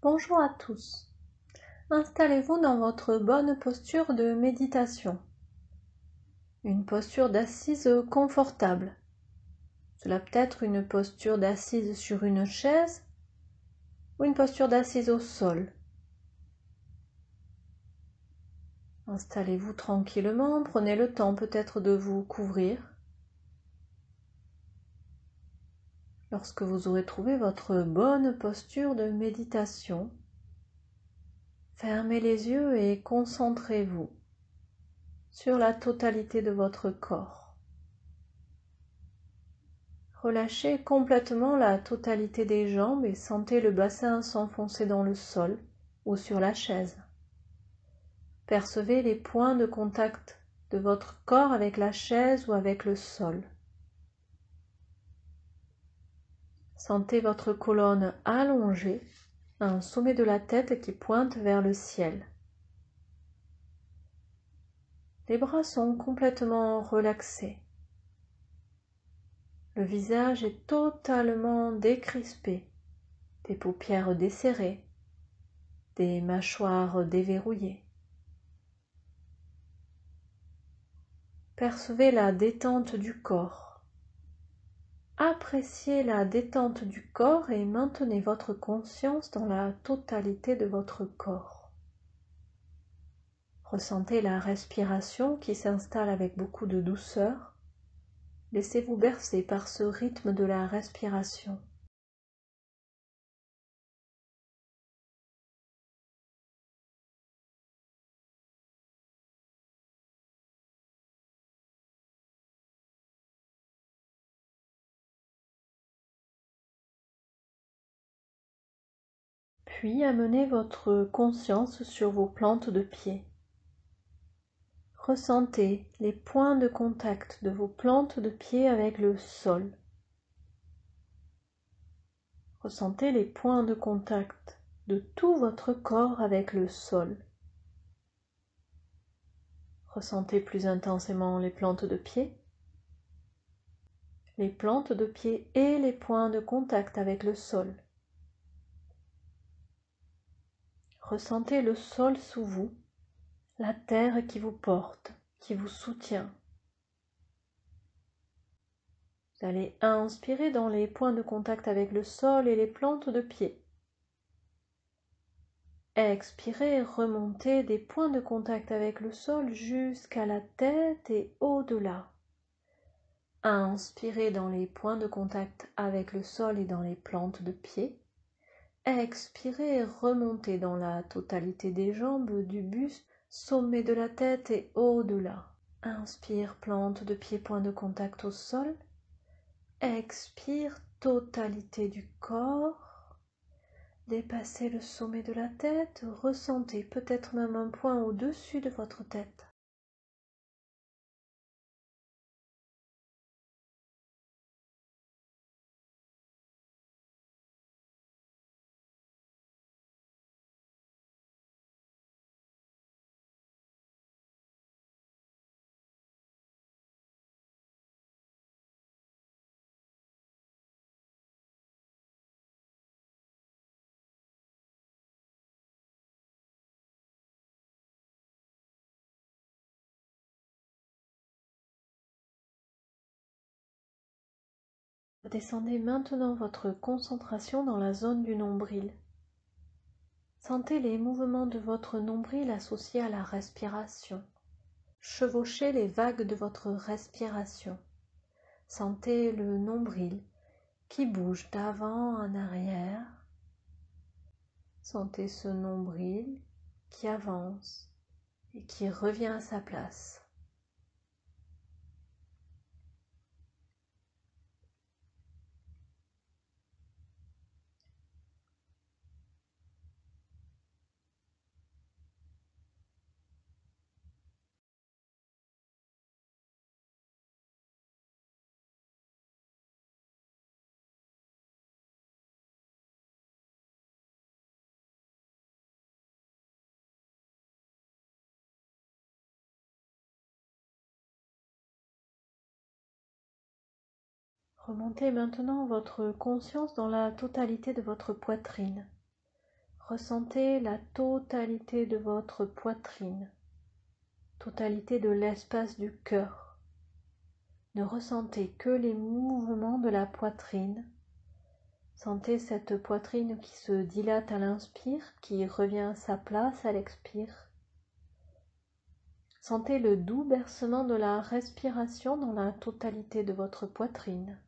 Bonjour à tous. Installez-vous dans votre bonne posture de méditation. Une posture d'assise confortable. Cela peut être une posture d'assise sur une chaise ou une posture d'assise au sol. Installez-vous tranquillement, prenez le temps peut-être de vous couvrir. Lorsque vous aurez trouvé votre bonne posture de méditation, fermez les yeux et concentrez-vous sur la totalité de votre corps. Relâchez complètement la totalité des jambes et sentez le bassin s'enfoncer dans le sol ou sur la chaise. Percevez les points de contact de votre corps avec la chaise ou avec le sol. Sentez votre colonne allongée, un sommet de la tête qui pointe vers le ciel. Les bras sont complètement relaxés. Le visage est totalement décrispé, des paupières desserrées, des mâchoires déverrouillées. Percevez la détente du corps. Appréciez la détente du corps et maintenez votre conscience dans la totalité de votre corps. Ressentez la respiration qui s'installe avec beaucoup de douceur. Laissez-vous bercer par ce rythme de la respiration. Puis amenez votre conscience sur vos plantes de pied. Ressentez les points de contact de vos plantes de pied avec le sol. Ressentez les points de contact de tout votre corps avec le sol. Ressentez plus intensément les plantes de pied et les points de contact avec le sol. Ressentez le sol sous vous, la terre qui vous porte, qui vous soutient. Vous allez inspirer dans les points de contact avec le sol et les plantes de pied. Expirez, remontez des points de contact avec le sol jusqu'à la tête et au-delà. Inspirez dans les points de contact avec le sol et dans les plantes de pied. Expirez, remontez dans la totalité des jambes, du buste, sommet de la tête et au-delà. Inspire, plante de pied, point de contact au sol. Expire, totalité du corps. Dépassez le sommet de la tête, ressentez peut-être même un point au-dessus de votre tête. Descendez maintenant votre concentration dans la zone du nombril. Sentez les mouvements de votre nombril associés à la respiration. Chevauchez les vagues de votre respiration. Sentez le nombril qui bouge d'avant en arrière. Sentez ce nombril qui avance et qui revient à sa place. Remontez maintenant votre conscience dans la totalité de votre poitrine. Ressentez la totalité de votre poitrine, totalité de l'espace du cœur. Ne ressentez que les mouvements de la poitrine. Sentez cette poitrine qui se dilate à l'inspire, qui revient à sa place à l'expire. Sentez le doux bercement de la respiration dans la totalité de votre poitrine.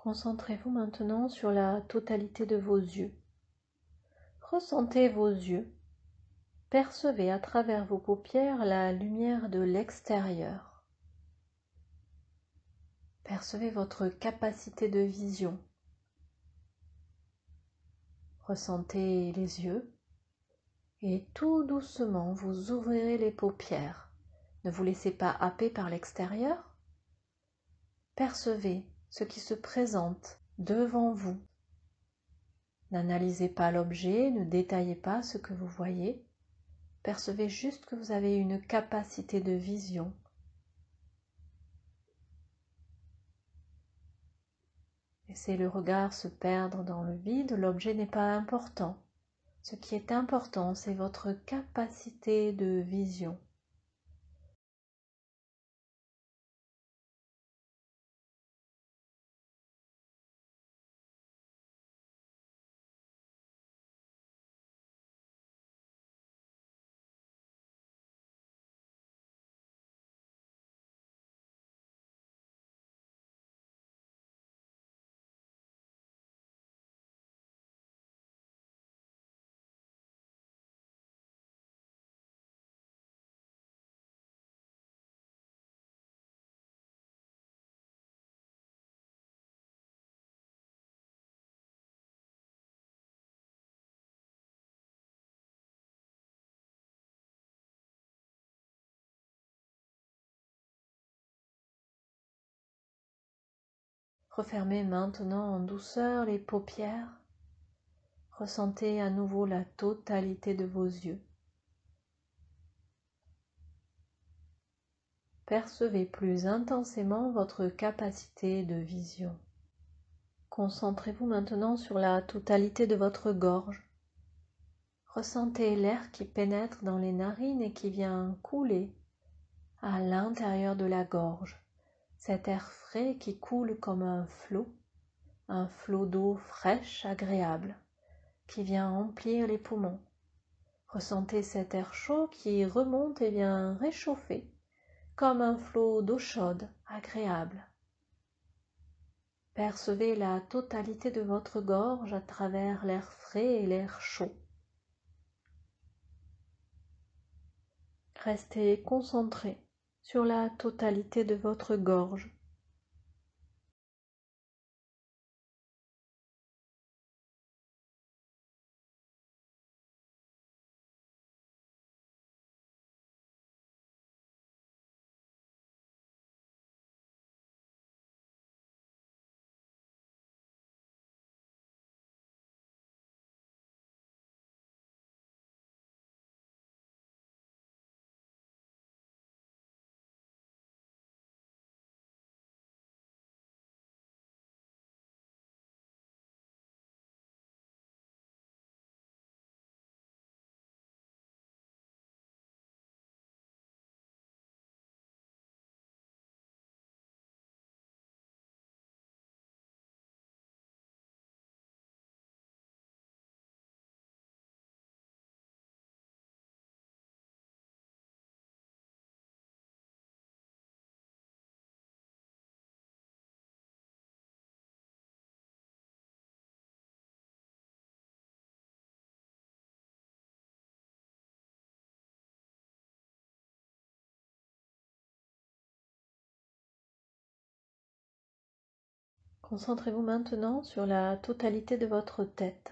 Concentrez-vous maintenant sur la totalité de vos yeux. Ressentez vos yeux. Percevez à travers vos paupières la lumière de l'extérieur. Percevez votre capacité de vision. Ressentez les yeux et tout doucement vous ouvrirez les paupières. Ne vous laissez pas happer par l'extérieur. Percevez ce qui se présente devant vous. N'analysez pas l'objet, ne détaillez pas ce que vous voyez. Percevez juste que vous avez une capacité de vision. Laissez le regard se perdre dans le vide, l'objet n'est pas important. Ce qui est important, c'est votre capacité de vision. Refermez maintenant en douceur les paupières. Ressentez à nouveau la totalité de vos yeux. Percevez plus intensément votre capacité de vision. Concentrez-vous maintenant sur la totalité de votre gorge. Ressentez l'air qui pénètre dans les narines et qui vient couler à l'intérieur de la gorge. Cet air frais qui coule comme un flot d'eau fraîche, agréable, qui vient remplir les poumons. Ressentez cet air chaud qui remonte et vient réchauffer, comme un flot d'eau chaude, agréable. Percevez la totalité de votre gorge à travers l'air frais et l'air chaud. Restez concentré sur la totalité de votre gorge. Concentrez-vous maintenant sur la totalité de votre tête.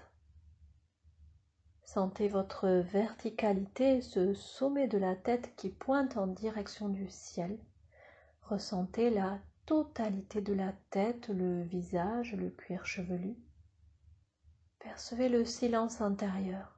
Sentez votre verticalité, ce sommet de la tête qui pointe en direction du ciel. Ressentez la totalité de la tête, le visage, le cuir chevelu. Percevez le silence intérieur.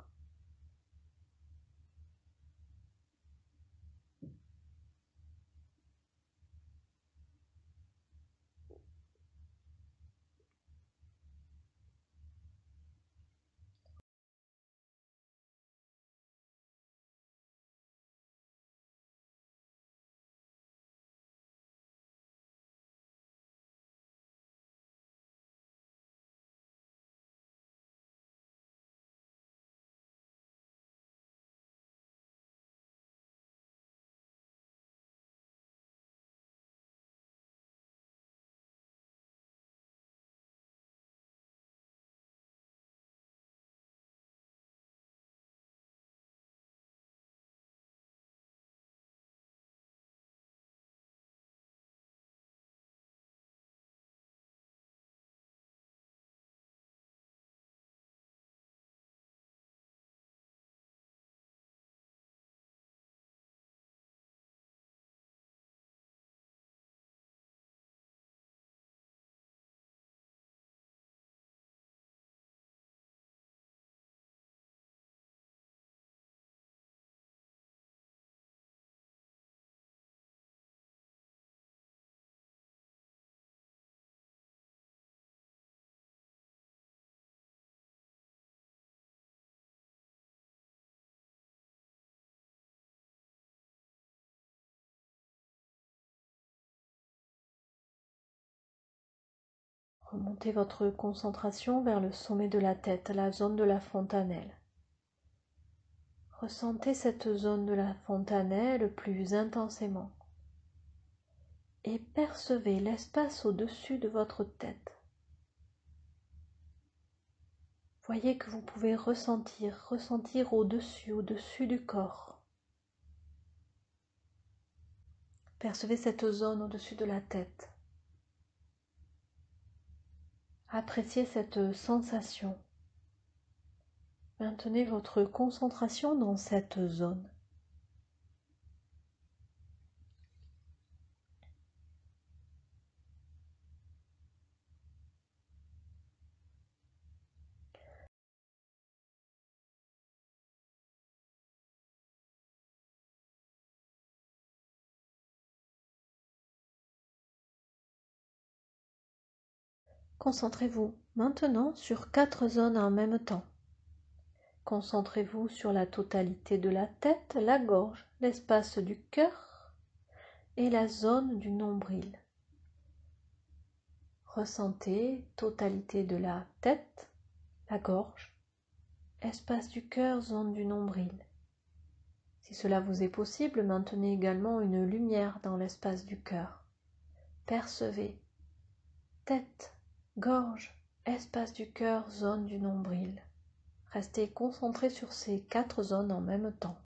Remontez votre concentration vers le sommet de la tête, la zone de la fontanelle. Ressentez cette zone de la fontanelle plus intensément et percevez l'espace au-dessus de votre tête. Voyez que vous pouvez ressentir au-dessus du corps. Percevez cette zone au-dessus de la tête. Appréciez cette sensation. Maintenez votre concentration dans cette zone. Concentrez-vous maintenant sur 4 zones en même temps. Concentrez-vous sur la totalité de la tête, la gorge, l'espace du cœur et la zone du nombril. Ressentez totalité de la tête, la gorge, espace du cœur, zone du nombril. Si cela vous est possible, maintenez également une lumière dans l'espace du cœur. Percevez tête, gorge, espace du cœur, zone du nombril. Restez concentré sur ces 4 zones en même temps.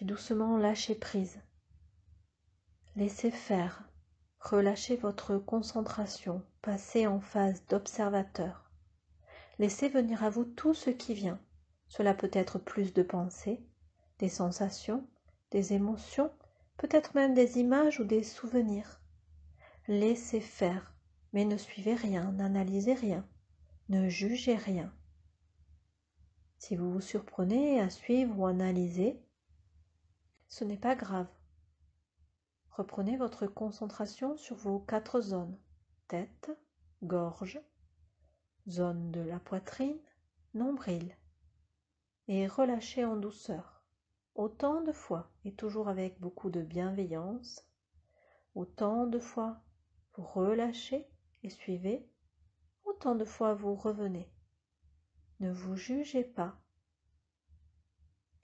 puis doucement lâchez prise. Laissez faire, relâchez votre concentration, passez en phase d'observateur. Laissez venir à vous tout ce qui vient. Cela peut être plus de pensées, des sensations, des émotions, peut-être même des images ou des souvenirs. Laissez faire, mais ne suivez rien, n'analysez rien, ne jugez rien. Si vous vous surprenez à suivre ou analyser, ce n'est pas grave. Reprenez votre concentration sur vos 4 zones, tête, gorge, zone de la poitrine, nombril, et relâchez en douceur, autant de fois, et toujours avec beaucoup de bienveillance, autant de fois vous relâchez et suivez, autant de fois vous revenez. Ne vous jugez pas.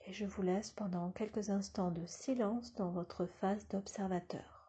Et je vous laisse pendant quelques instants de silence dans votre phase d'observateur.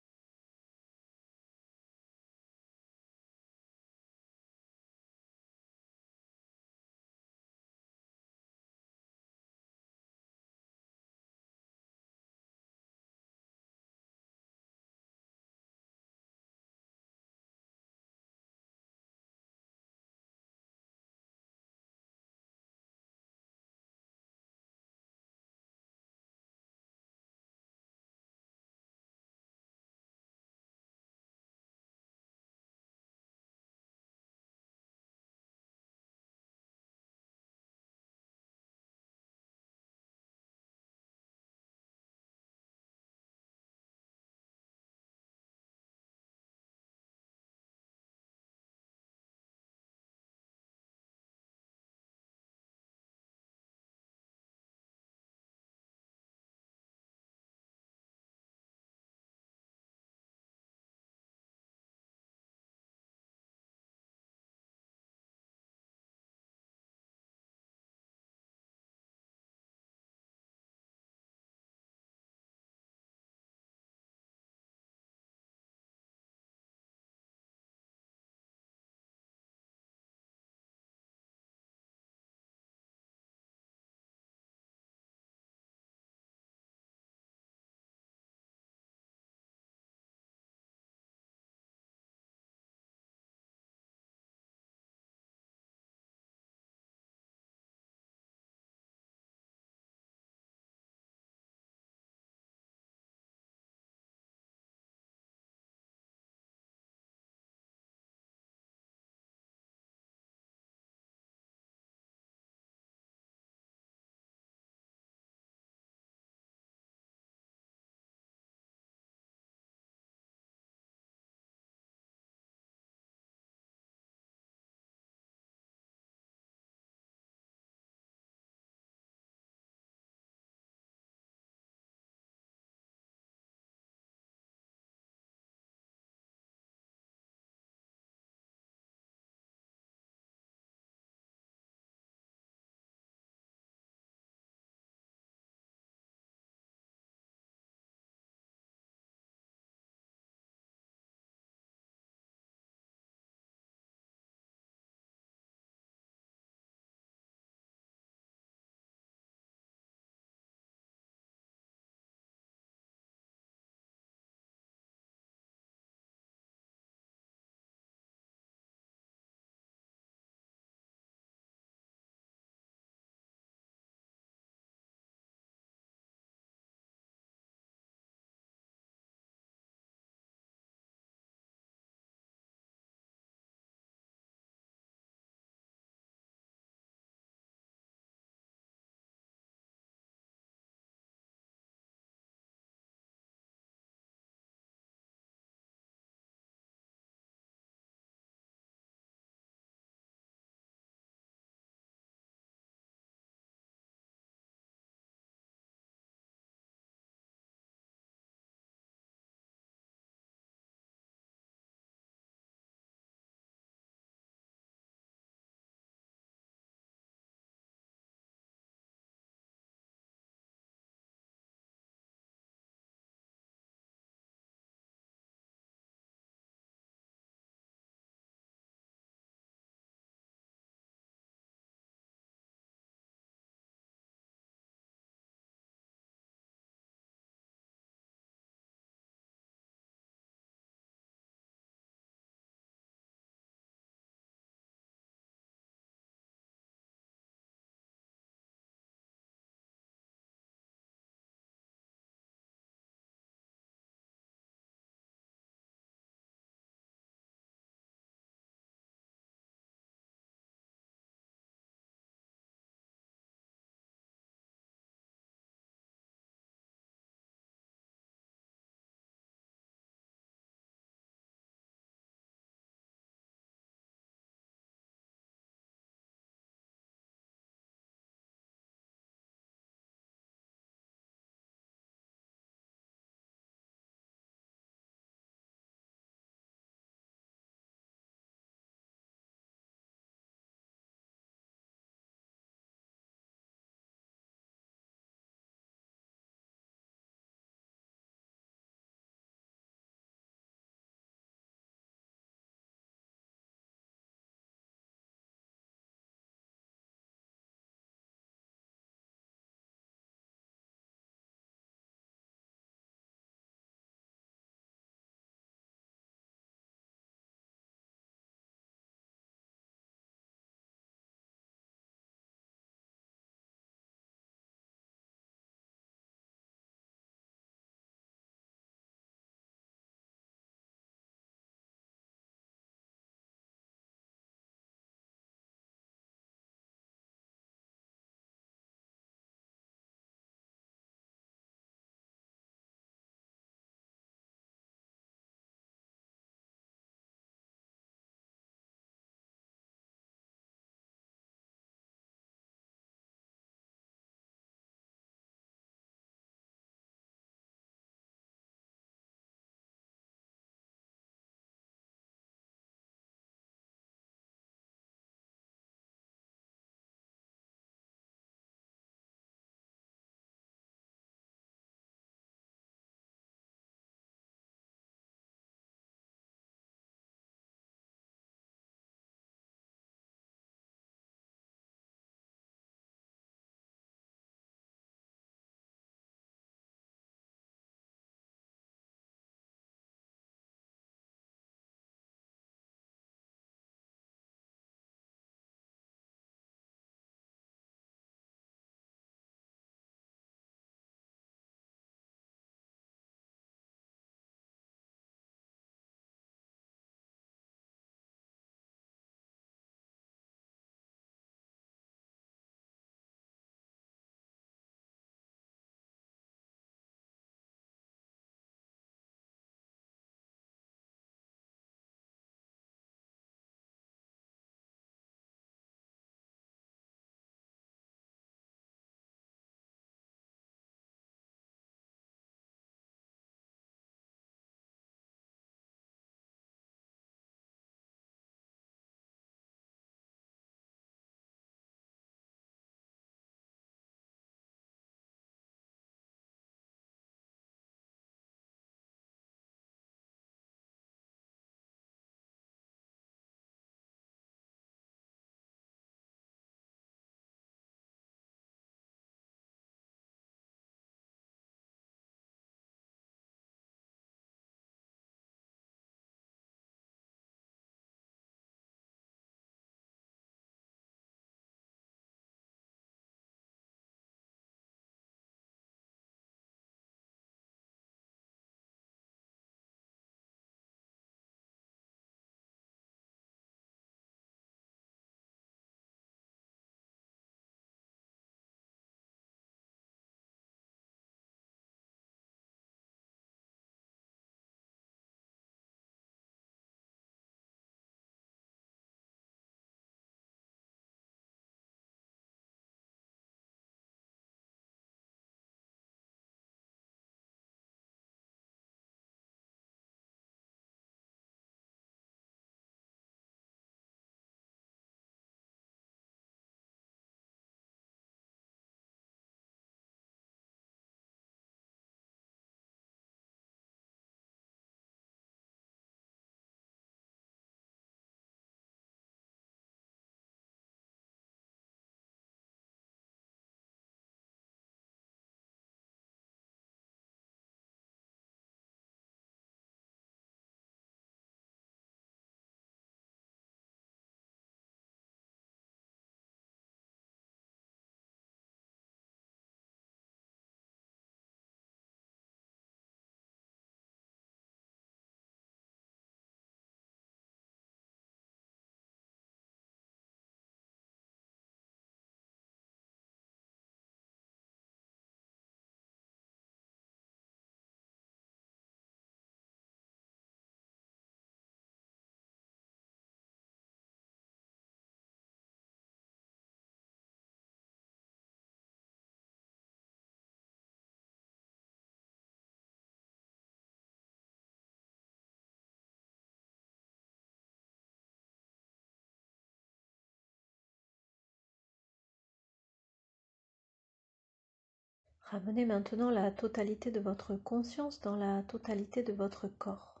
Ramenez maintenant la totalité de votre conscience dans la totalité de votre corps.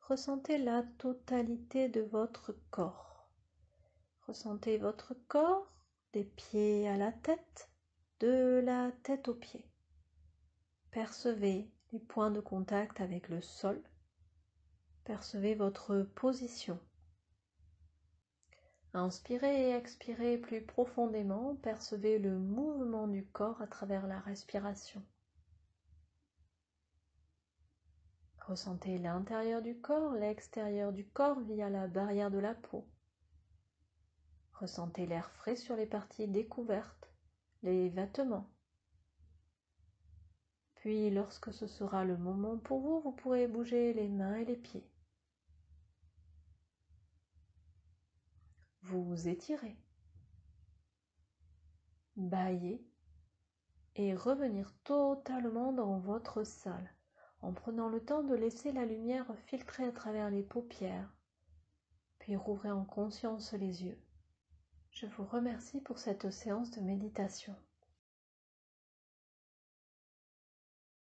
Ressentez la totalité de votre corps. Ressentez votre corps des pieds à la tête, de la tête aux pieds. Percevez les points de contact avec le sol. Percevez votre position. Inspirez et expirez plus profondément. Percevez le mouvement du corps à travers la respiration. Ressentez l'intérieur du corps, l'extérieur du corps via la barrière de la peau. Ressentez l'air frais sur les parties découvertes, les vêtements. Puis, lorsque ce sera le moment pour vous, vous pourrez bouger les mains et les pieds. Vous étirez, bâillez et revenir totalement dans votre salle en prenant le temps de laisser la lumière filtrer à travers les paupières, puis rouvrez en conscience les yeux. Je vous remercie pour cette séance de méditation.